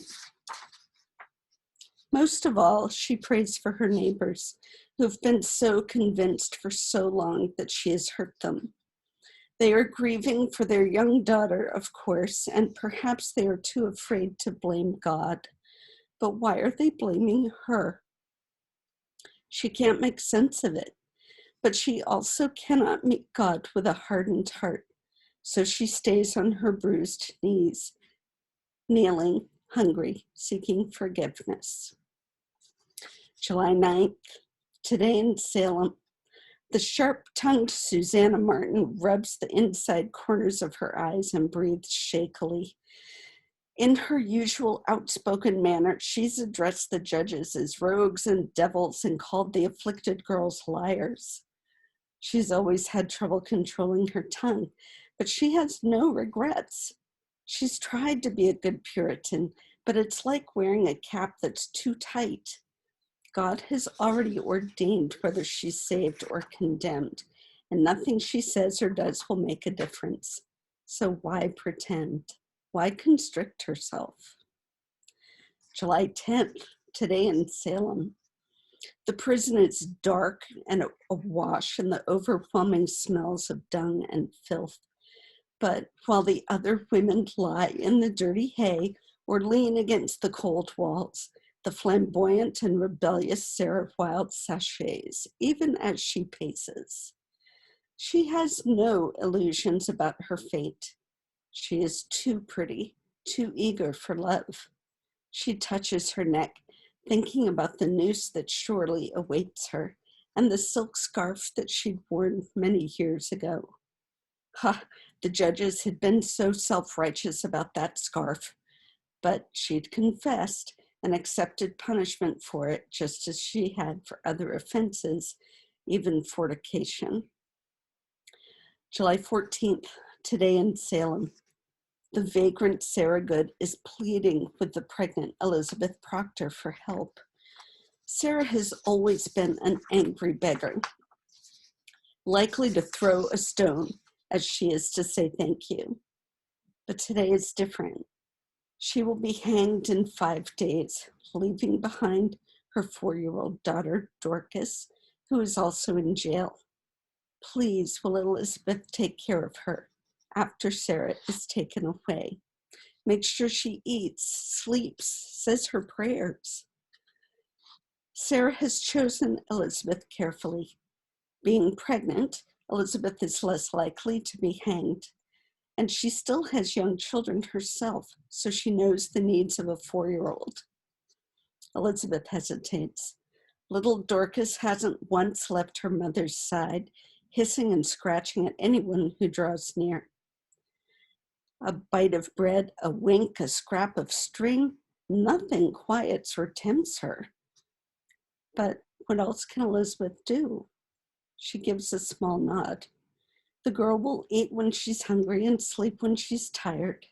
Most of all, she prays for her neighbors, who've been so convinced for so long that she has hurt them. They are grieving for their young daughter, of course, and perhaps they are too afraid to blame God. But why are they blaming her? She can't make sense of it, but she also cannot meet God with a hardened heart. So she stays on her bruised knees, kneeling, hungry, seeking forgiveness. July 9th, today in Salem, the sharp-tongued Susanna Martin rubs the inside corners of her eyes and breathes shakily. In her usual outspoken manner, she's addressed the judges as rogues and devils and called the afflicted girls liars. She's always had trouble controlling her tongue, but she has no regrets. She's tried to be a good Puritan, but it's like wearing a cap that's too tight. God has already ordained whether she's saved or condemned, and nothing she says or does will make a difference. So why pretend? Why constrict herself? July 10th, today in Salem. The prison is dark and awash in the overwhelming smells of dung and filth. But while the other women lie in the dirty hay or lean against the cold walls, the flamboyant and rebellious Sarah Wilde sachets, even as she paces. She has no illusions about her fate. She is too pretty, too eager for love. She touches her neck, thinking about the noose that surely awaits her and the silk scarf that she'd worn many years ago. The judges had been so self-righteous about that scarf, but she'd confessed and accepted punishment for it, just as she had for other offenses, even fornication. July 14th, today in Salem. The vagrant Sarah Good is pleading with the pregnant Elizabeth Proctor for help. Sarah has always been an angry beggar, likely to throw a stone as she is to say thank you. But today is different. She will be hanged in 5 days, leaving behind her 4-year-old daughter, Dorcas, who is also in jail. Please, will Elizabeth take care of her after Sarah is taken away? Make sure she eats, sleeps, says her prayers. Sarah has chosen Elizabeth carefully. Being pregnant, Elizabeth is less likely to be hanged. And she still has young children herself, so she knows the needs of a 4-year-old. Elizabeth hesitates. Little Dorcas hasn't once left her mother's side, hissing and scratching at anyone who draws near. A bite of bread, a wink, a scrap of string, Nothing quiets or tempts her. But what else can Elizabeth do? She gives a small nod. The girl will eat when she's hungry and sleep when she's tired.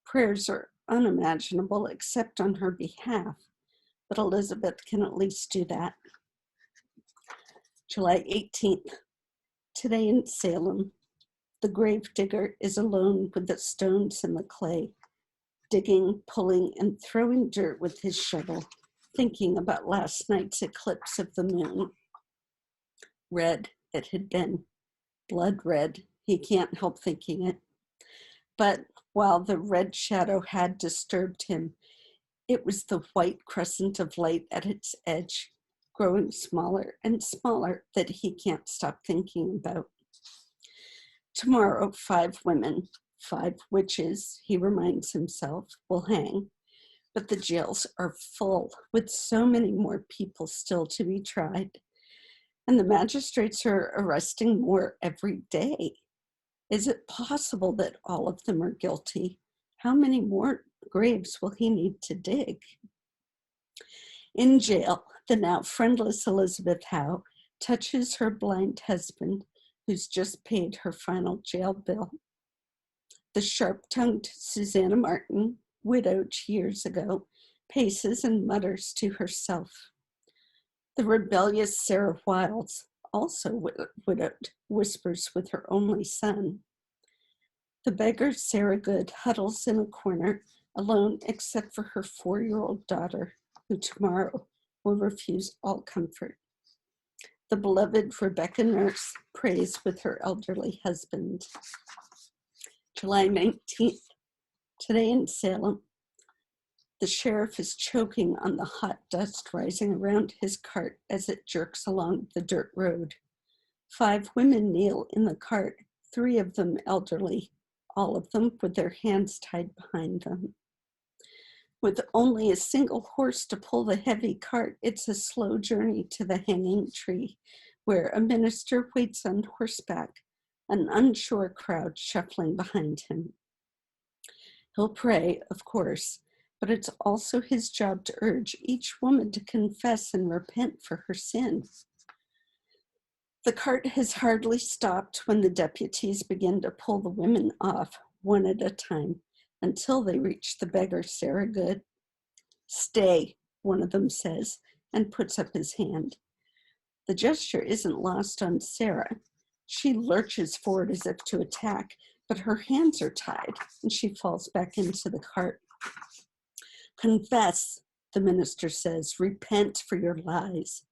Prayers are unimaginable except on her behalf, but Elizabeth can at least do that. July 18th. Today in Salem, the grave digger is alone with the stones and the clay, digging, pulling, and throwing dirt with his shovel, thinking about last night's eclipse of the moon. Red it had been, blood red. He can't help thinking it. But while the red shadow had disturbed him, it was the white crescent of light at its edge, growing smaller and smaller, that he can't stop thinking about. Tomorrow, 5 women, 5 witches, he reminds himself, will hang, but the jails are full with so many more people still to be tried. And the magistrates are arresting more every day. Is it possible that all of them are guilty? How many more graves will he need to dig? In jail, the now friendless Elizabeth Howe touches her blind husband, who's just paid her final jail bill. The sharp-tongued Susanna Martin, widowed years ago, paces and mutters to herself. The rebellious Sarah Wiles, also widowed, whispers with her only son. The beggar Sarah Good huddles in a corner, alone except for her 4-year-old daughter, who tomorrow will refuse all comfort. The beloved Rebecca Nurse prays with her elderly husband. July 19th, today in Salem, the sheriff is choking on the hot dust rising around his cart as it jerks along the dirt road. 5 women kneel in the cart, 3 of them elderly, all of them with their hands tied behind them. With only a single horse to pull the heavy cart, it's a slow journey to the hanging tree, where a minister waits on horseback, an unsure crowd shuffling behind him. He'll pray, of course, but it's also his job to urge each woman to confess and repent for her sins. The cart has hardly stopped when the deputies begin to pull the women off, one at a time, until they reach the beggar Sarah Good. "Stay," one of them says, and puts up his hand. The gesture isn't lost on Sarah. She lurches forward as if to attack, but her hands are tied, and she falls back into the cart. "Confess," the minister says, "repent for your lies."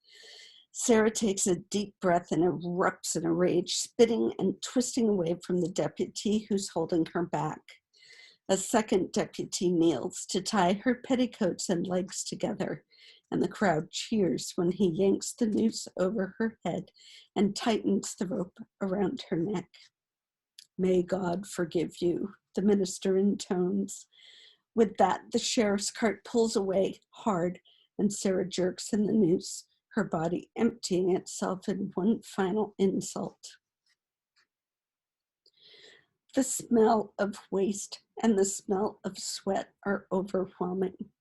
Sarah takes a deep breath and erupts in a rage, spitting and twisting away from the deputy who's holding her back. A second deputy kneels to tie her petticoats and legs together, and the crowd cheers when he yanks the noose over her head and tightens the rope around her neck. "May God forgive you," the minister intones. With that, the sheriff's cart pulls away hard, and Sarah jerks in the noose, her body emptying itself in one final insult. The smell of waste and the smell of sweat are overwhelming.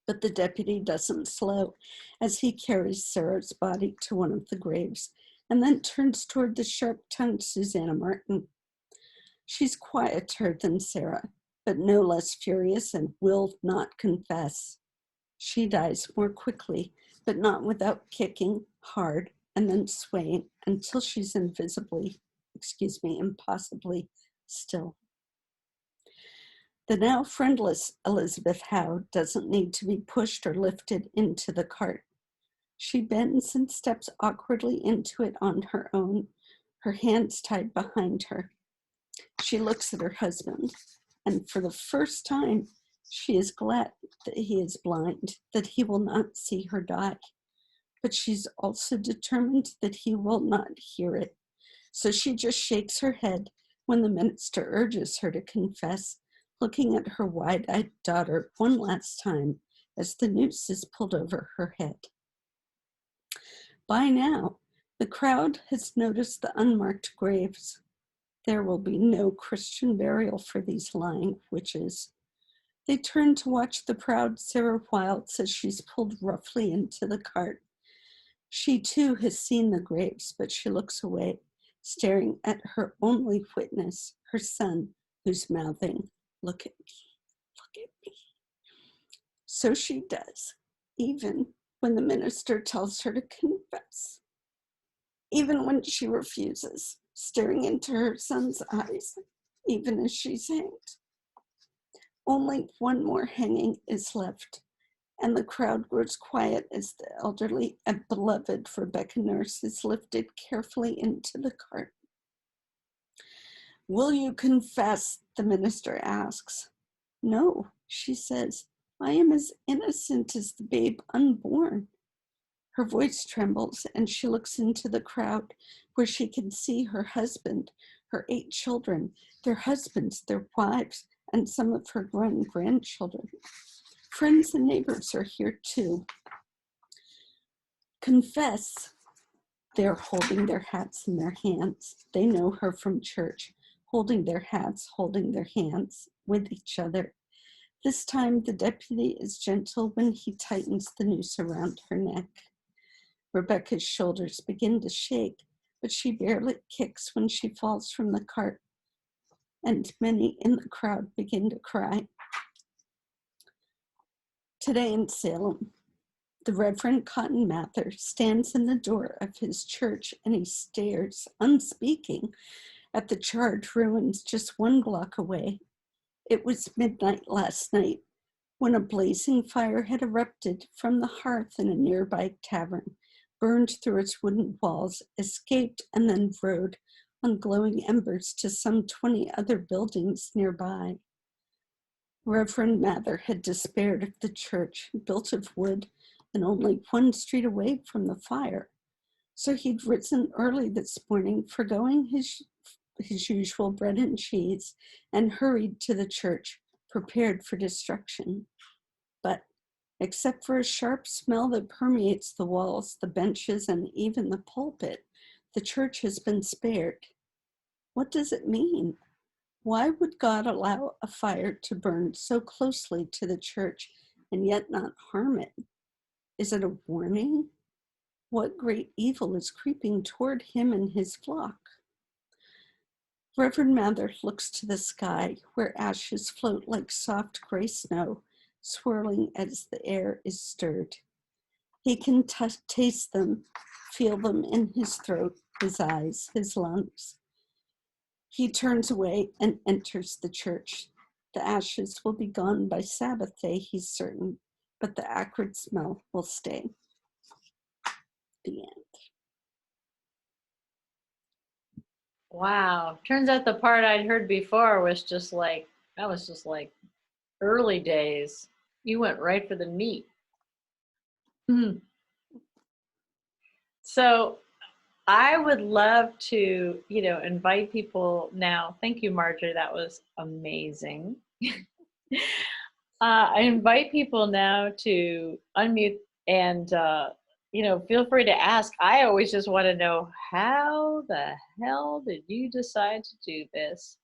But the deputy doesn't slow as he carries Sarah's body to one of the graves and then turns toward the sharp-tongued Susanna Martin. She's quieter than Sarah, but no less furious and will not confess. She dies more quickly, but not without kicking hard and then swaying until she's impossibly still. The now friendless Elizabeth Howe doesn't need to be pushed or lifted into the cart. She bends and steps awkwardly into it on her own, her hands tied behind her. She looks at her husband, and for the first time, she is glad that he is blind, that he will not see her die. But she's also determined that he will not hear it. So she just shakes her head when the minister urges her to confess, looking at her wide-eyed daughter one last time as the noose is pulled over her head. By now, the crowd has noticed the unmarked graves. There will be no Christian burial for these lying witches. They turn to watch the proud Sarah Wilds as she's pulled roughly into the cart. She too has seen the graves, but she looks away, staring at her only witness, her son, who's mouthing, "Look at me, look at me." So she does, even when the minister tells her to confess. Even when she refuses, staring into her son's eyes, even as she's hanged. Only one more hanging is left, and the crowd grows quiet as the elderly and beloved Rebecca nurse is lifted carefully into the cart. "Will you confess?" the minister asks. "No," she says, "I am as innocent as the babe unborn." Her voice trembles and she looks into the crowd where she can see her husband, her 8 children, their husbands, their wives, and some of her grown grandchildren. Friends and neighbors are here too. "Confess." They're holding their hats in their hands. They know her from church, holding their hats, holding their hands with each other. This time the deputy is gentle when he tightens the noose around her neck. Rebecca's shoulders begin to shake, but she barely kicks when she falls from the cart, and many in the crowd begin to cry. Today in Salem, the Reverend Cotton Mather stands in the door of his church and he stares, unspeaking, at the charred ruins just 1 block away. It was midnight last night when a blazing fire had erupted from the hearth in a nearby tavern, burned through its wooden walls, escaped, and then rode on glowing embers to some 20 other buildings nearby. Reverend Mather had despaired of the church, built of wood and only 1 street away from the fire. So he'd risen early this morning, forgoing his usual bread and cheese, and hurried to the church, prepared for destruction. But except for a sharp smell that permeates the walls, the benches, and even the pulpit, the church has been spared. What does it mean? Why would God allow a fire to burn so closely to the church and yet not harm it? Is it a warning? What great evil is creeping toward him and his flock? Reverend Mather looks to the sky, where ashes float like soft gray snow, swirling as the air is stirred. He can taste them, feel them in his throat, his eyes, his lungs. He turns away and enters the church. The ashes will be gone by Sabbath day, he's certain, but the acrid smell will stay. The end. Wow. Turns out the part I'd heard before was just like, that was just like early days. You went right for the meat. So I would love to, invite people now. Thank you, Marjorie. That was amazing. I invite people now to unmute and, feel free to ask. I always just want to know, how the hell did you decide to do this?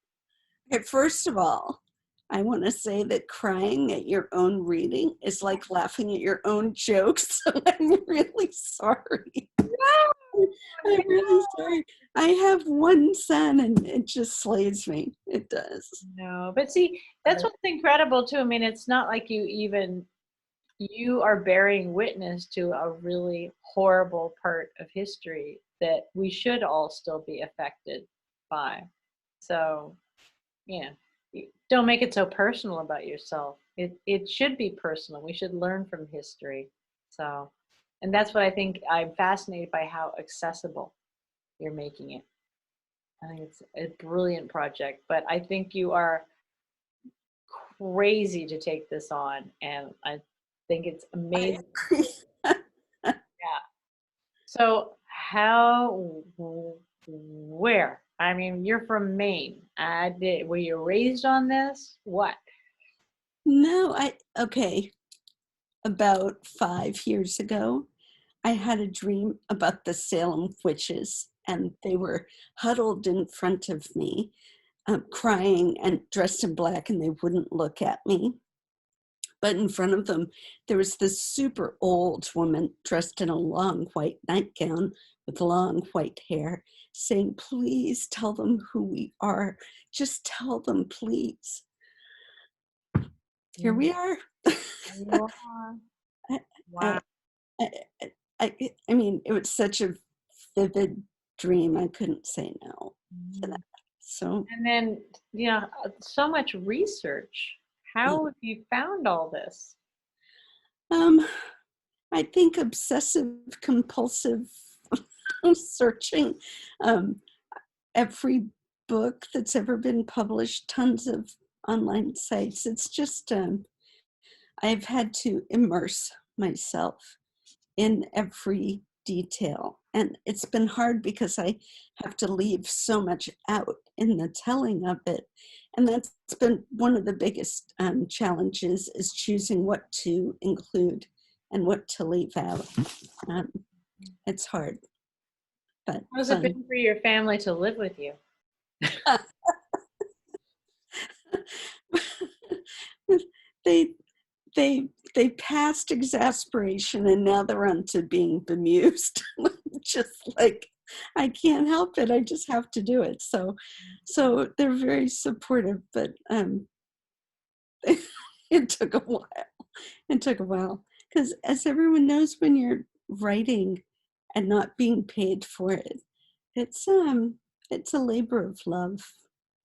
Okay, first of all, I want to say that crying at your own reading is like laughing at your own jokes. So I'm really sorry. I'm really sorry. I have 1 son and it just slays me. It does. No, but see, that's what's incredible too. I mean, it's not like you are bearing witness to a really horrible part of history that we should all still be affected by. So, don't make it so personal about yourself. It should be personal. We should learn from history. So, and that's what I think. I'm fascinated by how accessible you're making it. I think it's a brilliant project, but I think you are crazy to take this on, and I think it's amazing. Yeah. So where? I mean, you're from Maine. Were you raised on this? What? No, okay. About 5 years ago, I had a dream about the Salem witches, and they were huddled in front of me, crying and dressed in black, and they wouldn't look at me. But in front of them, there was this super old woman dressed in a long white nightgown with long white hair saying, please tell them who we are. Just tell them, please. Here we are. You are. Wow. I mean, it was such a vivid dream. I couldn't say no to that. So, And then, so much research. How have you found all this? I think obsessive compulsive searching, every book that's ever been published, tons of online sites. It's just, I've had to immerse myself in every detail. And it's been hard because I have to leave so much out in the telling of it. And that's been one of the biggest challenges, is choosing what to include and what to leave out. It's hard, but How's fun. it been for your family to live with you? They passed exasperation and now they're on to being bemused. Just like, I can't help it. I just have to do it. So they're very supportive, but it took a while. It took a while because, as everyone knows, when you're writing and not being paid for it, it's a labor of love,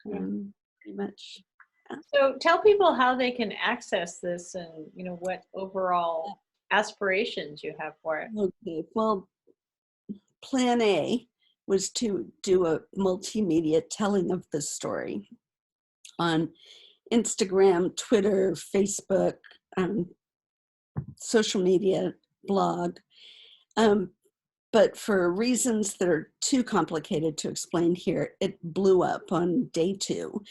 pretty much. So tell people how they can access this and, what overall aspirations you have for it. Okay, well, plan A was to do a multimedia telling of the story on Instagram, Twitter, Facebook, social media, blog. But for reasons that are too complicated to explain here, it blew up on day 2.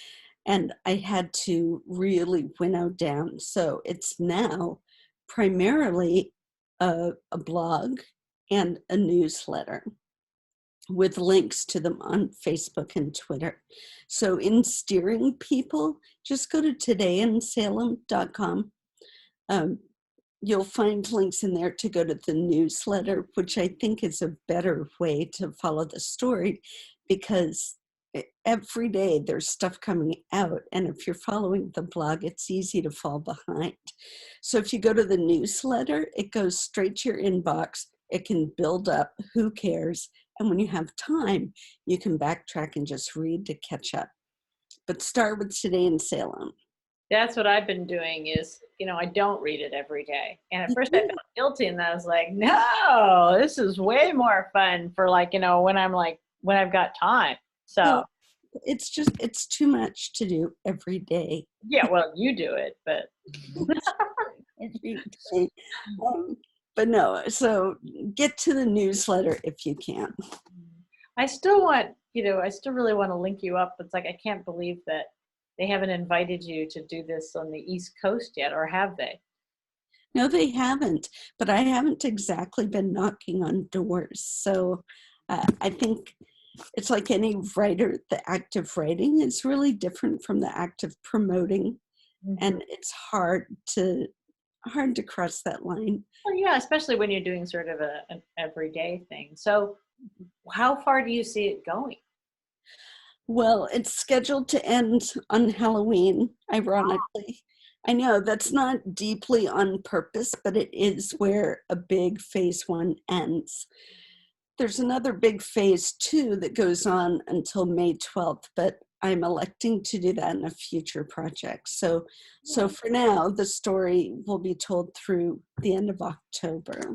And I had to really winnow down. So it's now primarily a blog and a newsletter with links to them on Facebook and Twitter. So in steering people, just go to todayinsalem.com. You'll find links in there to go to the newsletter, which I think is a better way to follow the story, because every day there's stuff coming out. And if you're following the blog, it's easy to fall behind. So if you go to the newsletter, it goes straight to your inbox. It can build up, who cares? And when you have time, you can backtrack and just read to catch up. But start with Today in Salem. That's what I've been doing is, I don't read it every day. And at first I felt guilty, and then I was like, no, this is way more fun for when I've got time. So well, it's too much to do every day. Yeah, well, you do it, but every day. But no, so get to the newsletter if you can. I still really want to link you up. It's like, I can't believe that they haven't invited you to do this on the East Coast yet, or have they? No, they haven't, but I haven't exactly been knocking on doors. So I think it's like any writer, the act of writing is really different from the act of promoting. Mm-hmm. And it's hard to cross that line. Well, yeah, especially when you're doing sort of an everyday thing. So how far do you see it going? Well, it's scheduled to end on Halloween, ironically. Wow. I know that's not deeply on purpose, but it is where a big phase 1 ends. There's another big phase 2 that goes on until May 12th, but I'm electing to do that in a future project. So for now, the story will be told through the end of October.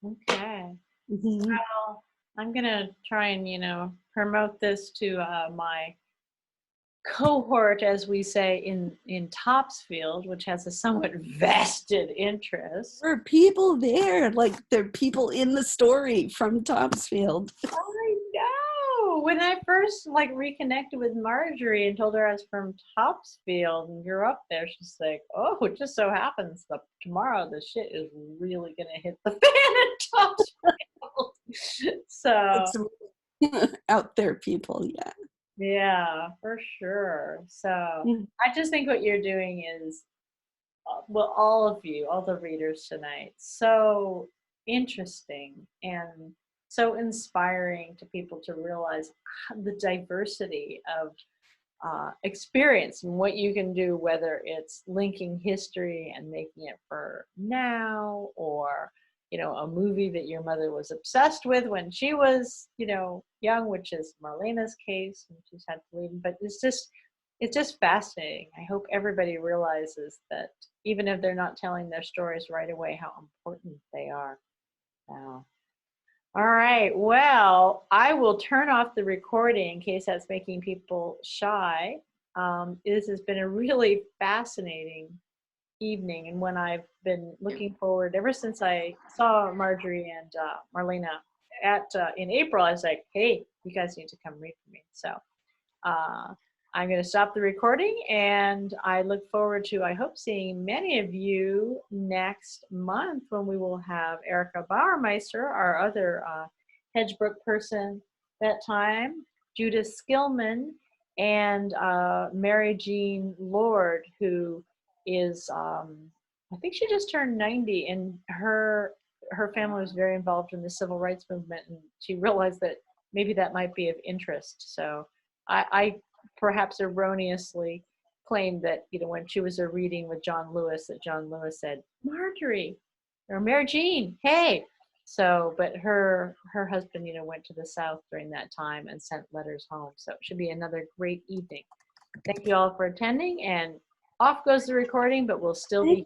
Okay. Mm-hmm. Well, I'm going to try and, promote this to my cohort, as we say, in Topsfield, which has a somewhat vested interest. There are people there, like there are people in the story from Topsfield. I know. When I first reconnected with Marjorie and told her I was from Topsfield and grew up there, she's like, "Oh, it just so happens that tomorrow the shit is really gonna hit the fan in Topsfield." So it's out there, people, yeah. Yeah, for sure. So I just think what you're doing is well, all of you, all the readers tonight. So interesting and so inspiring to people to realize the diversity of experience and what you can do, whether it's linking history and making it for now, or a movie that your mother was obsessed with when she was young, which is Marlena's case, and she's had to leave. But it's just fascinating. I hope everybody realizes that even if they're not telling their stories right away, how important they are now. All right, well, I will turn off the recording in case that's making people shy. This has been a really fascinating evening, and one I've been looking forward ever since I saw Marjorie and Marlena in April. I was like, hey, you guys need to come read for me. So I'm going to stop the recording, and I look forward to, I hope, seeing many of you next month when we will have Erica Bauermeister, our other Hedgebrook person that time, Judith Skillman, and Mary Jean Lord, who is, I think she just turned 90, and her family was very involved in the civil rights movement, and she realized that maybe that might be of interest. So I perhaps erroneously claimed that, when she was a reading with John Lewis, that John Lewis said, Marjorie or Mary Jean, hey. So, but her husband, went to the South during that time and sent letters home. So it should be another great evening. Thank you all for attending, and off goes the recording, but we'll still be